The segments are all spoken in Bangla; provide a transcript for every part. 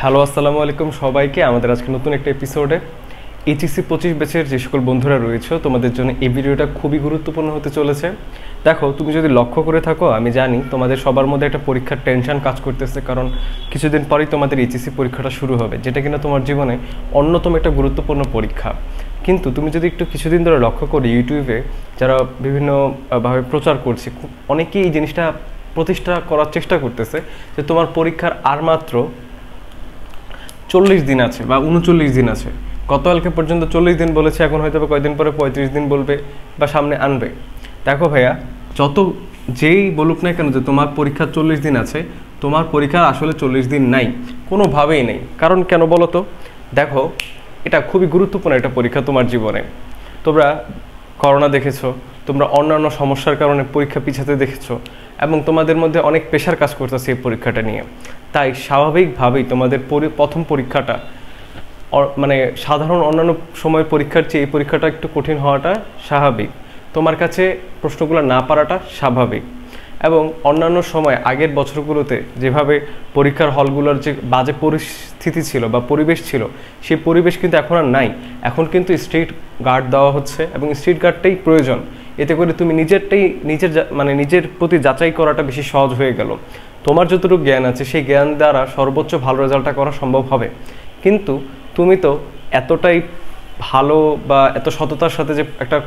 হ্যালো, আসসালামু আলাইকুম সবাইকে। আমাদের আজকে নতুন একটা এপিসোডে এইচএসসি 25 ব্যাচের যে সকল বন্ধুরা রয়েছে তোমাদের জন্য এই ভিডিওটা খুবই গুরুত্বপূর্ণ হতে চলেছে। দেখো, তুমি যদি লক্ষ্য করে থাকো, আমি জানি তোমাদের সবার মধ্যে একটা পরীক্ষার টেনশন কাজ করতেছে, কারণ কিছুদিন পরেই তোমাদের এইচএসসি পরীক্ষাটা শুরু হবে, যেটা কিনা তোমার জীবনে অন্যতম একটা গুরুত্বপূর্ণ পরীক্ষা। কিন্তু তুমি যদি একটু কিছুদিন ধরে লক্ষ্য করি, ইউটিউবে যারা বিভিন্নভাবে প্রচার করছে, অনেকেই এই জিনিসটা প্রতিষ্ঠা করার চেষ্টা করতেছে যে তোমার পরীক্ষার আর মাত্র 40 দিন আছে বা 39 দিন আছে। গতকালকে পর্যন্ত 40 দিন বলেছে, এখন হয়তো কয়েকদিন পরে 35 দিন বলবে বা সামনে আনবে। দেখো ভাইয়া, যেই বলুক না কেন যে তোমার পরীক্ষা 40 দিন আছে, তোমার পরীক্ষার আসলে 40 দিন নাই, কোনোভাবেই নেই। কারণ কেন বলো তো? দেখো, এটা খুবই গুরুত্বপূর্ণ একটা পরীক্ষা তোমার জীবনে। তোমরা করোনা দেখেছো, তোমরা অন্যান্য সমস্যার কারণে পরীক্ষা পিছাতে দেখেছো, এবং তোমাদের মধ্যে অনেক প্রেশার কাজ করতেছে এই পরীক্ষাটা নিয়ে। তাই স্বাভাবিকভাবেই তোমাদের প্রথম পরীক্ষাটা মানে সাধারণ অন্যান্য সময় পরীক্ষার চেয়ে এই পরীক্ষাটা একটু কঠিন হওয়াটা স্বাভাবিক। তোমার কাছে প্রশ্নগুলো না পারাটা স্বাভাবিক। এবং অন্যান্য সময় আগের বছরগুলোতে যেভাবে পরীক্ষার হলগুলোর যে বাজে পরিস্থিতি ছিল বা পরিবেশ ছিল, সেই পরিবেশ কিন্তু এখন আর নাই। এখন কিন্তু স্ট্রিট গার্ড দেওয়া হচ্ছে, এবং স্ট্রিট গার্ডটাই প্রয়োজন। এতে করে তুমি নিজের প্রতি যাচাই করাটা বেশি সহজ হয়ে গেল। তোমার যতটুকু জ্ঞান আছে সেই জ্ঞান দ্বারা সর্বোচ্চ ভালো রেজাল্টটা করা সম্ভব হবে। কিন্তু তুমি তো এতটাই ভালো বা এত সততার সাথে যে একটা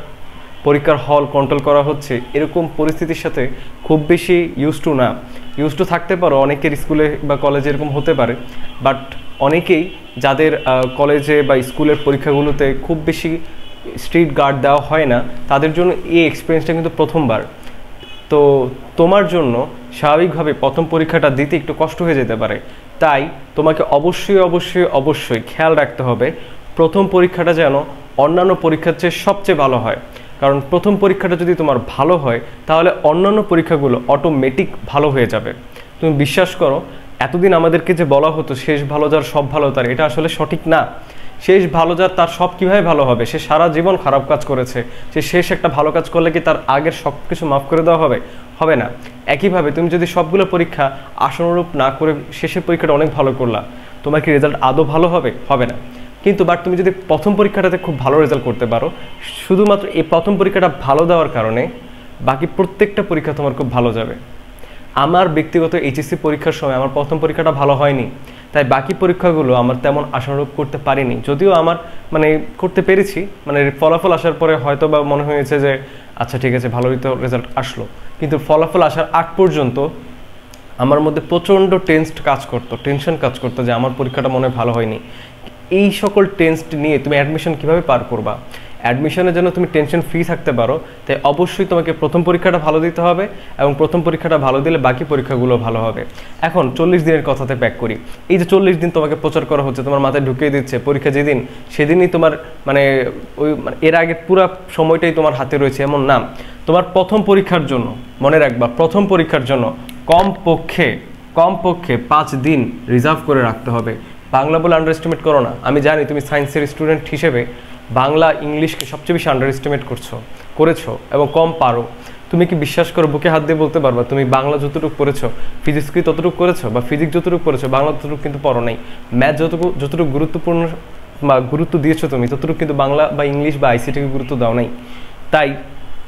পরীক্ষার হল কন্ট্রোল করা হচ্ছে, এরকম পরিস্থিতির সাথে খুব বেশি ইউজ টু থাকতে পারো। অনেকের স্কুলে বা কলেজে এরকম হতে পারে, বাট অনেকেই যাদের কলেজে বা স্কুলের পরীক্ষাগুলোতে খুব বেশি স্ট্রিট গার্ড দেওয়া হয় না, তাদের জন্য এই এক্সপিরিয়েন্সটা কিন্তু প্রথমবার। তো তোমার জন্য স্বাভাবিকভাবে প্রথম পরীক্ষাটা দিতে একটু কষ্ট হয়ে যেতে পারে। তাই তোমাকে অবশ্যই খেয়াল রাখতে হবে প্রথম পরীক্ষাটা যেন অন্যান্য পরীক্ষার চেয়ে সবচেয়ে ভালো হয়। কারণ প্রথম পরীক্ষাটা যদি তোমার ভালো হয়, তাহলে অন্যান্য পরীক্ষাগুলো অটোমেটিক ভালো হয়ে যাবে। তুমি বিশ্বাস করো, এতদিন আমাদেরকে যে বলা হতো শেষ ভালো যার সব ভালো তার, এটা আসলে সঠিক না। শেষ ভালো যার তার সব কীভাবে ভালো হবে? সে সারা জীবন খারাপ কাজ করেছে, সে শেষ একটা ভালো কাজ করলে কি তার আগের সব কিছু মাফ করে দেওয়া হবে? হবে না। একইভাবে তুমি যদি সবগুলো পরীক্ষা আশানুরূপ না করে শেষের পরীক্ষাটা অনেক ভালো করলা, তোমার কি রেজাল্ট আদৌ ভালো হবে? হবে না। কিন্তু তুমি যদি প্রথম পরীক্ষাটাতে খুব ভালো রেজাল্ট করতে পারো, শুধুমাত্র এই প্রথম পরীক্ষাটা ভালো দেওয়ার কারণে বাকি প্রত্যেকটা পরীক্ষা তোমার খুব ভালো যাবে। আমার ব্যক্তিগত এইচএসসি পরীক্ষার সময় আমার প্রথম পরীক্ষাটা ভালো হয়নি, তাই বাকি পরীক্ষাগুলো আমার তেমন আশানুরূপ করতে পারিনি। যদিও আমার করতে পেরেছি, ফলাফল আসার পরে হয়তো বা মনে হয়েছে যে আচ্ছা ঠিক আছে, ভালোই তো রেজাল্ট আসলো। কিন্তু ফলাফল আসার আগ পর্যন্ত আমার মধ্যে প্রচণ্ড টেনশন কাজ করতো যে আমার পরীক্ষাটা মনে হয় ভালো হয়নি। এই সকল টেনশন নিয়ে তুমি অ্যাডমিশন কীভাবে পার করবা? অ্যাডমিশনের জন্য তুমি টেনশন ফ্রি থাকতে পারো, তাই অবশ্যই তোমাকে প্রথম পরীক্ষাটা ভালো দিতে হবে, এবং প্রথম পরীক্ষাটা ভালো দিলে বাকি পরীক্ষাগুলো ভালো হবে। এখন 40 দিনের কথাতে ব্যাক করি। এই যে 40 দিন তোমাকে প্রচার করা হচ্ছে, তোমার মাথায় ঢুকিয়ে দিচ্ছে পরীক্ষা যেদিন সেদিনই তোমার এর আগে পুরো সময়টাই তোমার হাতে রয়েছে, এমন না। তোমার প্রথম পরীক্ষার জন্য মনে রাখবা, প্রথম পরীক্ষার জন্য কমপক্ষে 5 দিন রিজার্ভ করে রাখতে হবে। বাংলা বলে আন্ডার এস্টিমেট করো না। আমি জানি তুমি সায়েন্সের স্টুডেন্ট হিসেবে বাংলা ইংলিশকে সবচেয়ে বেশি আন্ডার এস্টিমেট করেছো এবং কম পারো। তুমি কি বিশ্বাস করো, বুকে হাত দিয়ে বলতে পারবা তুমি বাংলা যতটুকু করেছো, ফিজিক্স কি ততটুকু করেছো, বা ফিজিক্স যতটুকু করেছো, বাংলা ততটুকু কিন্তু পড়ো নাই। ম্যাথ যতটুকু গুরুত্বপূর্ণ বা গুরুত্ব দিয়েছো তুমি, ততটুকু কিন্তু বাংলা বা ইংলিশ বা আইসিটিকে গুরুত্ব দাও নাই। তাই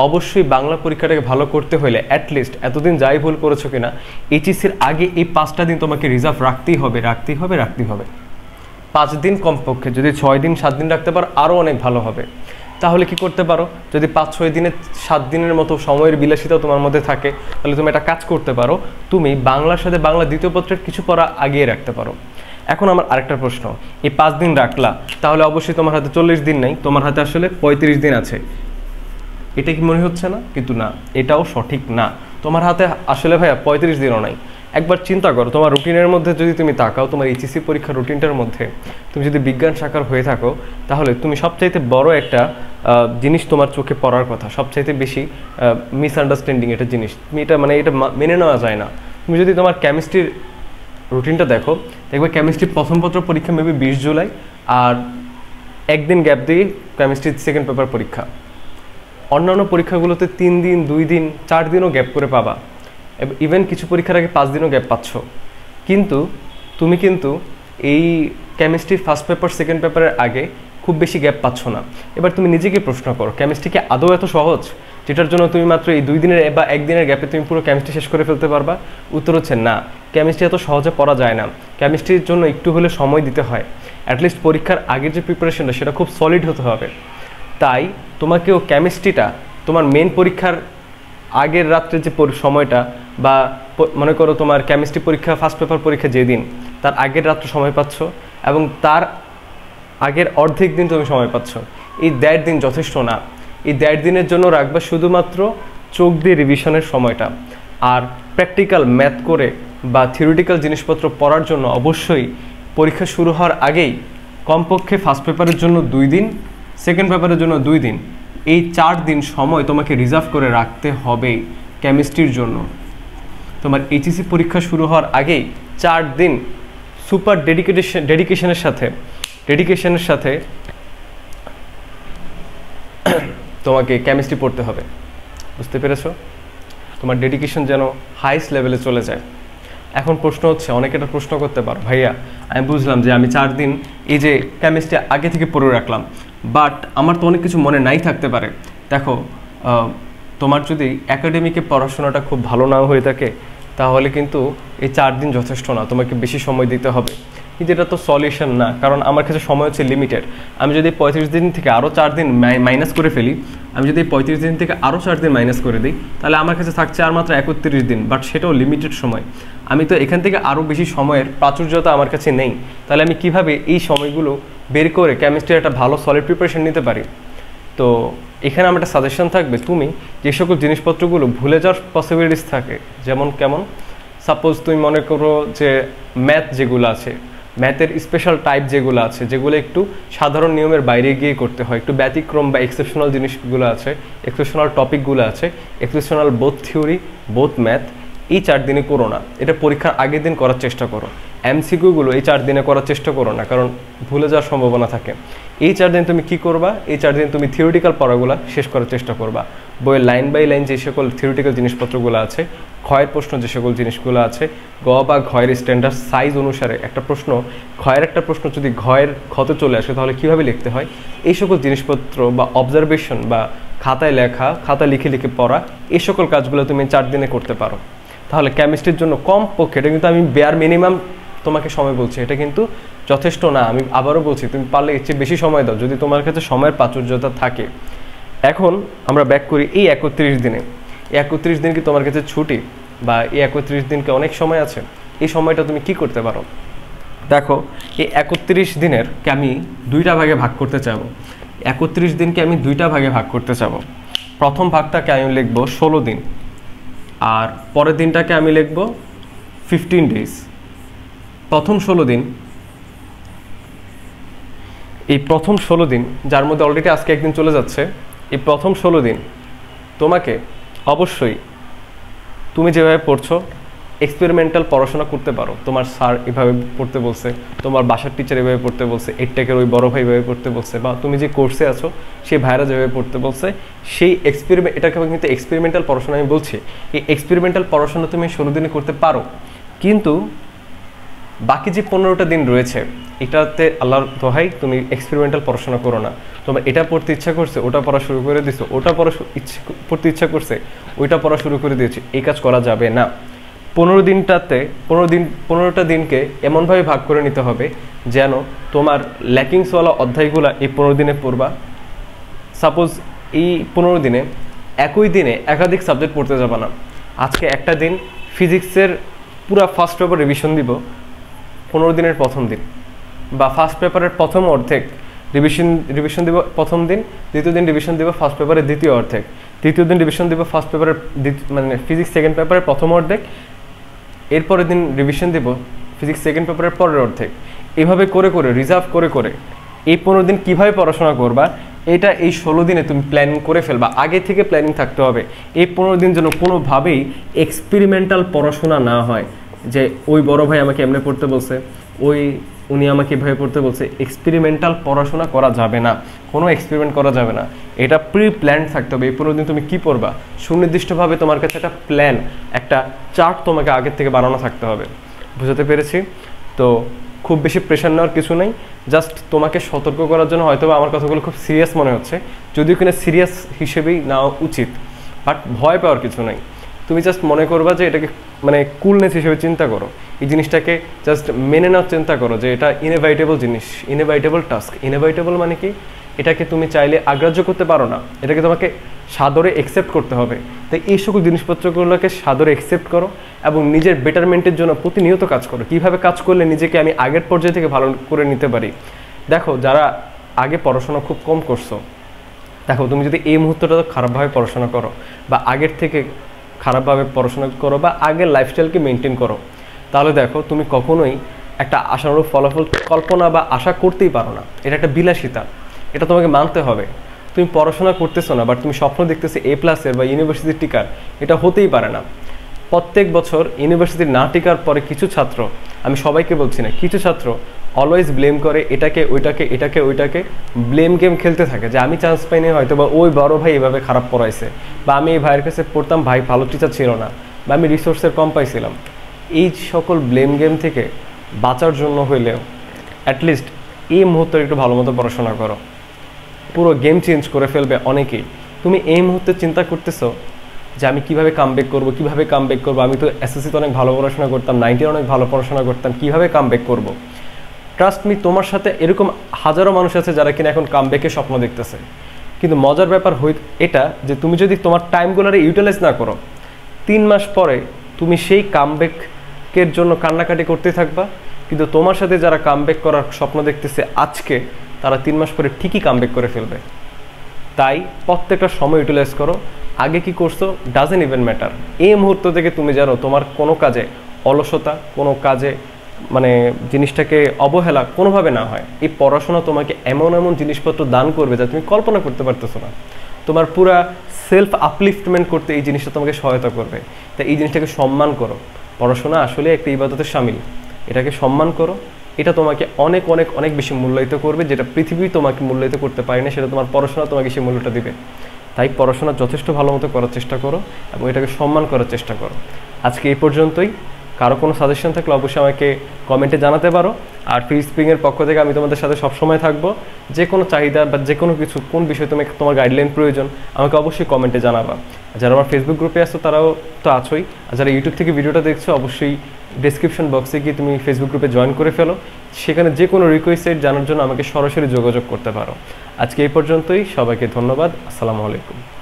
অবশ্যই বাংলা পরীক্ষাটাকে ভালো করতে হলে অ্যাটলিস্ট এতদিন যাই ভুল করেছো কিনা, এইচএসসির আগে এই 5টা দিন তোমাকে রিজার্ভ রাখতেই হবে। 5 দিন কমপক্ষে। যদি 6 দিন 7 দিন রাখতে পারো আরও অনেক ভালো হবে। তাহলে কি করতে পারো, যদি 5-6 দিনে 7 দিনের মতো সময়ের বিলাসিতাও তোমার মধ্যে থাকে, তাহলে তুমি একটা কাজ করতে পারো, তুমি বাংলার সাথে বাংলা দ্বিতীয় পত্রের কিছু পড়া আগিয়ে রাখতে পারো। এখন আমার আরেকটা প্রশ্ন, এই 5 দিন রাখলা, তাহলে অবশ্যই তোমার হাতে 40 দিন নেই, তোমার হাতে আসলে 35 দিন আছে। এটা কি মনে হচ্ছে না? কিন্তু না, এটাও সঠিক না। তোমার হাতে আসলে ভাইয়া 35 দিনও নাই। একবার চিন্তা করো, তোমার রুটিনের মধ্যে যদি তুমি তাকাও, তোমার এইচএসসি পরীক্ষার রুটিনটার মধ্যে তুমি যদি বিজ্ঞান শাখার হয়ে থাকো, তাহলে তুমি সবচাইতে বড় একটা জিনিস তোমার চোখে পড়ার কথা, সবচাইতে বেশি মিসআন্ডারস্ট্যান্ডিং একটা জিনিস, তুমি এটা এটা মেনে নেওয়া যায় না। তুমি যদি তোমার কেমিস্ট্রির রুটিনটা দেখো, দেখবে কেমিস্ট্রির প্রথম পত্র পরীক্ষা মেবি 20 জুলাই, আর একদিন গ্যাপ দিয়ে কেমিস্ট্রির সেকেন্ড পেপার পরীক্ষা। অন্যান্য পরীক্ষাগুলোতে 3 দিন 2 দিন 4 দিনও গ্যাপ করে পাবা, ইভেন কিছু পরীক্ষার আগে 5 দিনও গ্যাপ পাচ্ছ। কিন্তু তুমি এই কেমিস্ট্রি ফার্স্ট পেপার সেকেন্ড পেপারের আগে খুব বেশি গ্যাপ পাচ্ছ না। এবার তুমি নিজেকে প্রশ্ন করো, কেমিস্ট্রি কি আদৌ এত সহজ যেটার জন্য তুমি মাত্র এই 2 দিনের বা 1 দিনের গ্যাপে তুমি পুরো কেমিস্ট্রি শেষ করে ফেলতে পারবা? উত্তর হচ্ছে না, কেমিস্ট্রি এত সহজে পড়া যায় না। কেমিস্ট্রির জন্য একটু হলে সময় দিতে হয়, অ্যাটলিস্ট পরীক্ষার আগের যে প্রিপারেশনটা সেটা খুব সলিড হতে হবে। তাই তোমাকেও কেমিস্ট্রিটা তোমার মেন পরীক্ষার আগের রাত্রে যে সময়টা, বা মনে করো তোমার কেমিস্ট্রি পরীক্ষা ফার্স্ট পেপার পরীক্ষা যেদিন, তার আগের রাত্রে সময় পাচ্ছ এবং তার আগের অর্ধেক দিন তুমি সময় পাচ্ছ, এই 1.5 দিন যথেষ্ট না। এই 1.5 দিনের জন্য রাখবা শুধুমাত্র চোখ দিয়ে রিভিশনের সময়টা। আর প্র্যাকটিক্যাল ম্যাথ করে বা থিওরিটিক্যাল জিনিসপত্র পড়ার জন্য অবশ্যই পরীক্ষা শুরু হওয়ার আগেই কমপক্ষে ফার্স্ট পেপারের জন্য 2 দিন, সেকেন্ড পেপারের জন্য 2 দিন, এই 4 দিন সময় তোমাকে রিজার্ভ করে রাখতে হবে কেমিস্ট্রির জন্য। তোমার এইচএসসি পরীক্ষা শুরু হওয়ার আগেই 4 দিন সুপার ডেডিকেশনের সাথে তোমাকে কেমিস্ট্রি পড়তে হবে। বুঝতে পেরেছো? তোমার ডেডিকেশন যেন হাইস্ট লেভেলে চলে যায়। এখন প্রশ্ন হচ্ছে, অনেকে এটা প্রশ্ন করতে পারো, ভাইয়া আমি বুঝলাম যে আমি 4 দিন এই যে কেমিস্ট্রি আগে থেকে পড়ে রাখলাম, বাট আমার তো অনেক কিছু মনে নাই থাকতে পারে। দেখো, তোমার যদি একাডেমিকে পড়াশোনাটা খুব ভালো নাও হয়ে থাকে তাহলে কিন্তু এই 4 দিন যথেষ্ট না, তোমাকে বেশি সময় দিতে হবে। কিন্তু এটা তো সলিউশন না, কারণ আমার কাছে সময় হচ্ছে লিমিটেড। আমি যদি 35 দিন থেকে আরও 4 দিন মাইনাস করে ফেলি, আমি যদি 35 দিন থেকে আরও 4 দিন মাইনাস করে দিই, তাহলে আমার কাছে থাকছে আর মাত্র 31 দিন, বাট সেটাও লিমিটেড সময়। আমি তো এখান থেকে আরও বেশি সময়ের প্রাচুর্যতা আমার কাছে নেই। তাহলে আমি কিভাবে এই সময়গুলো বের করে কেমিস্ট্রির একটা ভালো সলিড প্রিপারেশন নিতে পারি? তো এখানে আমার একটা সাজেশন থাকবে, তুমি যে সকল জিনিসপত্রগুলো ভুলে যাওয়ার পসিবিলিটিস থাকে, যেমন কেমন, সাপোজ তুমি মনে করো যে ম্যাথ যেগুলো আছে, ম্যাথের স্পেশাল টাইপ যেগুলো আছে, যেগুলো একটু সাধারণ নিয়মের বাইরে গিয়ে করতে হয়, একটু ব্যতিক্রম বা এক্সেপশনাল জিনিসগুলো আছে, এক্সেপশনাল টপিকগুলো আছে, exceptional both theory both math, এই 4 দিনে করো না, এটা পরীক্ষার আগের দিন করার চেষ্টা করো। এমসিকিউগুলো এই 4 দিনে করার চেষ্টা করো না, কারণ ভুলে যাওয়ার সম্ভাবনা থাকে। এই 4 দিন তুমি কি করবা? এই 4 দিন তুমি থিওরিটিক্যাল পড়াগুলো শেষ করার চেষ্টা করবা। বইয়ের লাইন বাই লাইন যে সকল থিওরিটিক্যাল জিনিসপত্রগুলো আছে, ক্ষয়ের প্রশ্ন যে সকল জিনিসগুলো আছে, গ বা ঘয়ের স্ট্যান্ডার্ড সাইজ অনুসারে একটা প্রশ্ন, ক্ষয়ের একটা প্রশ্ন যদি ঘয়ের ক্ষতে চলে আসে তাহলে কীভাবে লিখতে হয়, এই সকল জিনিসপত্র বা অবজারভেশন বা খাতায় লেখা, খাতা লিখে লিখে পড়া, এই সকল কাজগুলো তুমি 4 দিনে করতে পারো। তাহলে কেমিস্ট্রির জন্য কমপক্ষে, এটা কিন্তু আমি বেয়ার মিনিমাম তোমাকে সময় বলছি, এটা কিন্তু যথেষ্ট না। আমি আবারও বলছি, তুমি পারলে এর চেয়ে বেশি সময় দাও যদি তোমার কাছে সময়ের প্রাচুর্যতা থাকে। এখন আমরা ব্যাক করি এই 31 দিনে। এই 31 দিন কি তোমার কাছে ছুটি, বা এই 31 দিনকে অনেক সময় আছে? এই সময়টা তুমি কি করতে পারো? দেখো, এই 31 দিনেরকে আমি 2টা ভাগে ভাগ করতে চাবো। 31 দিনকে আমি 2টা ভাগে ভাগ করতে চাবো। প্রথম ভাগটাকে আমি লিখবো 16 দিন, আর পরের দিনটাকে আমি লিখবো 15 ডেজ। প্রথম 16 দিন, এই প্রথম 16 দিন, যার মধ্যে অলরেডি আজকে একদিন চলে যাচ্ছে, এই প্রথম 16 দিন তোমাকে অবশ্যই তুমি যেভাবে পড়ছো এক্সপেরিমেন্টাল পড়াশোনা করতে পারো। তোমার স্যার এভাবে পড়তে বলছে, তোমার বাসার টিচার এভাবে পড়তে বলছে, এডটেকের ওই বড় ভাই এভাবে পড়তে বলছে, বা তুমি যে কোর্সে আছো সেই ভাইরা যেভাবে পড়তে বলছে, সেই এটাকে কিন্তু এক্সপেরিমেন্টাল পড়াশোনা আমি বলছি। এই এক্সপেরিমেন্টাল পড়াশোনা তুমি 16 দিনে করতে পারো, কিন্তু বাকি যে 15টা দিন রয়েছে এটাতে আল্লাহর দোহাই তুমি এক্সপেরিমেন্টাল পড়াশোনা করো না। তোমার এটা পড়তে ইচ্ছা করছে, ওটা পড়া শুরু করে দিছো, ওটা পড়তে ইচ্ছা করছে, ওইটা পড়া শুরু করে দিয়েছি, এই কাজ করা যাবে না। 15টা দিনকে এমনভাবে ভাগ করে নিতে হবে যেন তোমার ল্যাকিংসওয়ালা অধ্যায়গুলো এই 15 দিনে পড়বা। সাপোজ এই 15 দিনে একই দিনে একাধিক সাবজেক্ট পড়তে যাবে না। আজকে একটা দিন ফিজিক্সের পুরা ফার্স্ট পেপার রিভিশন দিব 15 দিনের প্রথম দিন, বা ফার্স্ট পেপারের প্রথম অর্ধেক রিভিশন দিব প্রথম দিন, দ্বিতীয় দিন রিভিশন দিব ফার্স্ট পেপারের দ্বিতীয় অর্ধেক, তৃতীয় দিন রিভিশন দিব ফার্স্ট পেপারের মানে ফিজিক্স সেকেন্ড পেপারের প্রথম অর্ধেক, এরপরের দিন রিভিশন দিব ফিজিক্স সেকেন্ড পেপারের পরের অর্ধেক। এভাবে করে করে রিজার্ভ করে করে এই 15 দিন কীভাবে পড়াশোনা করবা এটা এই 16 দিনে তুমি প্ল্যানিং করে ফেলবা। আগে থেকে প্ল্যানিং থাকতে হবে। এই 15 দিন যেন কোনোভাবেই এক্সপেরিমেন্টাল পড়াশোনা না হয়, যে ওই বড় ভাই আমাকে এমনি পড়তে বলছে, উনি আমাকে এভাবে পড়তে বলছে। এক্সপেরিমেন্টাল পড়াশোনা করা যাবে না, কোনো এক্সপেরিমেন্ট করা যাবে না। এটা প্রি প্ল্যান থাকতে হবে। এই 15 দিন তুমি কী পড়বা সুনির্দিষ্টভাবে তোমার কাছে একটা প্ল্যান, একটা চার্ট তোমাকে আগের থেকে বানানো থাকতে হবে। বুঝতে পেরেছি? তো খুব বেশি প্রেশার নেওয়ার কিছু নেই, জাস্ট তোমাকে সতর্ক করার জন্য হয়তো আমার কথাগুলো খুব সিরিয়াস মনে হচ্ছে, যদিও কিনা সিরিয়াস হিসেবেই নেওয়া উচিত, বাট ভয় পাওয়ার কিছু নেই। তুমি জাস্ট মনে করবা যে এটাকে মানে কুলনেস হিসেবে চিন্তা করো, এই জিনিসটাকে জাস্ট মেনে নেওয়ার চিন্তা করো যে এটা ইনএভাইটেবল জিনিস, ইনএভাইটেবল টাস্ক। ইনএভাইটেবল মানে কি, এটাকে তুমি চাইলে অগ্রাহ্য করতে পারো না, এটাকে তোমাকে সাদরে অ্যাকসেপ্ট করতে হবে। তাই এই সকল জিনিসপত্রগুলোকে সাদরে অ্যাকসেপ্ট করো এবং নিজের বেটারমেন্টের জন্য প্রতিনিয়ত কাজ করো। কীভাবে কাজ করলে নিজেকে আমি আগের পর্যায়ে থেকে ভালো করে নিতে পারি। দেখো যারা আগে পড়াশোনা খুব কম করছো, দেখো তুমি যদি এই মুহূর্তটা খারাপভাবে পড়াশোনা করো বা আগের থেকে খারাপভাবে পড়াশোনা করো বা আগের লাইফস্টাইলকে মেনটেন করো, তাহলে দেখো তুমি কখনোই একটা আশানুরূপ ফলাফল কল্পনা বা আশা করতেই পারো না। এটা একটা বিলাসিতা, এটা তোমাকে মানতে হবে। তুমি পড়াশোনা করতেছো না, বাট তুমি স্বপ্ন দেখতেছো A+-এর বা ইউনিভার্সিটির টিকার, এটা হতেই পারে না। প্রত্যেক বছর ইউনিভার্সিটির না টিকার পরে কিছু ছাত্র, আমি সবাইকে বলছি না, কিছু ছাত্র অলওয়েজ ব্লেম করে এটাকে ওইটাকে ব্লেম গেম খেলতে থাকে যে আমি চান্স পাইনি, হয়তো বা ওই বড় ভাই এভাবে খারাপ পড়াইছে, বা আমি এই ভাইয়ের কাছে পড়তাম, ভাই ভালো টিচার ছিল না, বা আমি রিসোর্সের কম পাইছিলাম। এই সকল ব্লেম গেম থেকে বাঁচার জন্য হইলেও অ্যাটলিস্ট এই মুহূর্তে একটু ভালো মতো পড়াশোনা করো। পুরো গেম চেঞ্জ করে ফেলবে অনেকেই। তুমি এই মুহূর্তে চিন্তা করতেছো যে আমি কীভাবে কামব্যাক করবো, আমি তো এসএসসিতে অনেক ভালো পড়াশোনা করতাম, 90 অনেক ভালো পড়াশোনা করতাম, কীভাবে কামব্যাক করবো। ট্রাস্ট মি, তোমার সাথে এরকম হাজারো মানুষ আছে যারা কিনা এখন কামব্যাকের স্বপ্ন দেখতেছে। কিন্তু মজার ব্যাপার এটা যে তুমি যদি তোমার টাইমগুলোরে ইউটিলাইজ না করো, 3 মাস পরে তুমি সেই কামব্যাকের জন্য কান্নাকাটি করতে থাকবা। কিন্তু তোমার সাথে যারা কামব্যাক করার স্বপ্ন দেখতেছে আজকে, তারা 3 মাস পরে ঠিকই কামব্যাক করে ফেলবে। তাই প্রত্যেকটা সময় ইউটিলাইজ করো। আগে কি করছো ডাজেন্ট ইভেন ম্যাটার। এই মুহূর্ত থেকে তুমি জানো তোমার কোনো কাজে অলসতা, কোনো কাজে মানে জিনিসটাকে অবহেলা কোনোভাবে না হয়। এই পড়াশোনা তোমাকে এমন এমন জিনিসপত্র দান করবে যা তুমি কল্পনা করতে পারতেছো না। তোমার পুরা সেলফ আপলিফটমেন্ট করতে এই জিনিসটা তোমাকে সহায়তা করবে। তাই এই জিনিসটাকে সম্মান করো। পড়াশোনা আসলে একটা ইবাদতের শামিল, এটাকে সম্মান করো। এটা তোমাকে অনেক অনেক অনেক বেশি মূল্যায়িত করবে, যেটা পৃথিবী তোমাকে মূল্যায়িত করতে পারে না, সেটা তোমার পড়াশোনা তোমাকে সেই মূল্যটা দিবে। তাই পড়াশোনা যথেষ্ট ভালো মতো করার চেষ্টা করো এবং এটাকে সম্মান করার চেষ্টা করো। আজকে এই পর্যন্তই। কারো কোনো সাজেশন থাকলে অবশ্যই আমাকে কমেন্টে জানাতে পারো। আর ফ্রি স্প্রিংয়ের পক্ষ থেকে আমি তোমাদের সাথে সবসময় থাকবো। যে কোনো চাহিদা বা যে কোনো কিছু, কোন বিষয়ে তোমার গাইডলাইন প্রয়োজন, আমাকে অবশ্যই কমেন্টে জানাবা। যারা আমার ফেসবুক গ্রুপে আসছো তারাও তো আছোই, আর যারা ইউটিউব থেকে ভিডিওটা দেখছো অবশ্যই ডেসক্রিপশন বক্সে গিয়ে তুমি ফেসবুক গ্রুপে জয়েন করে ফেলো। সেখানে যে কোনো রিকোয়েস্ট জানার জন্য আমাকে সরাসরি যোগাযোগ করতে পারো। আজকে এই পর্যন্তই। সবাইকে ধন্যবাদ। আসসালামু আলাইকুম।